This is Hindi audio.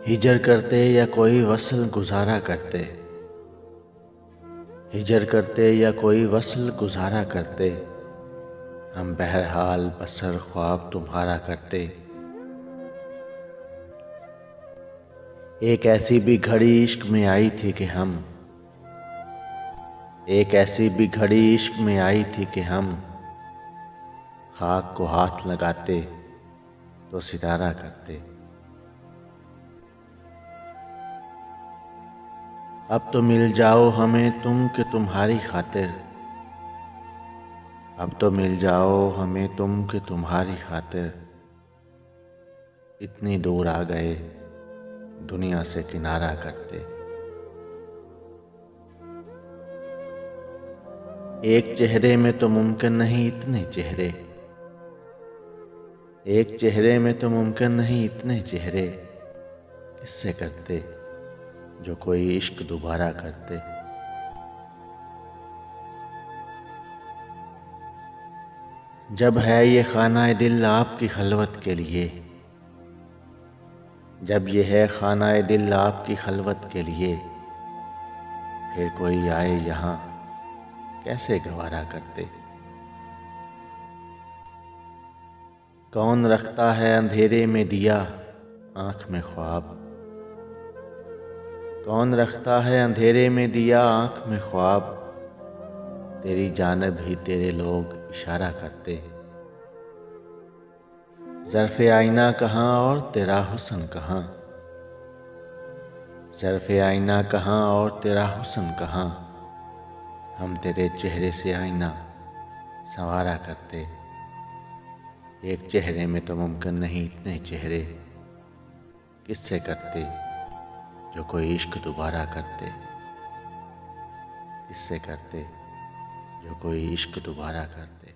हिजर करते या कोई वसल गुजारा करते, हिजर करते या कोई वसल गुजारा करते, हम बहरहाल बसर ख्वाब तुम्हारा करते। एक ऐसी भी घड़ी इश्क में आई थी कि हम, एक ऐसी भी घड़ी इश्क में आई थी कि हम खाक को हाथ लगाते तो सितारा करते। अब तो मिल जाओ हमें तुम कि तुम्हारी खातिर, अब तो मिल जाओ हमें तुम कि तुम्हारी खातिर, इतनी दूर आ गए दुनिया से किनारा करते। एक चेहरे में तो मुमकिन नहीं इतने चेहरे, एक चेहरे में तो मुमकिन नहीं इतने चेहरे, किससे करते जो कोई इश्क दोबारा करते। जब है ये खानाए दिल आपकी खलवत के लिए, जब ये है खानाए दिल आपकी खलवत के लिए, फिर कोई आए यहाँ कैसे गवारा करते। कौन रखता है अंधेरे में दिया आँख में ख्वाब, कौन रखता है अंधेरे में दिया आँख में ख्वाब, तेरी जानब ही तेरे लोग इशारा करते। ज़र्फ़े आईना कहाँ और तेरा हुस्न कहाँ, ज़र्फ़े आईना कहाँ और तेरा हुस्न कहाँ, हम तेरे चेहरे से आईना संवारा करते। एक चेहरे में तो मुमकिन नहीं इतने चेहरे, किससे करते जो कोई इश्क दोबारा करते, किससे करते जो कोई इश्क दोबारा करते।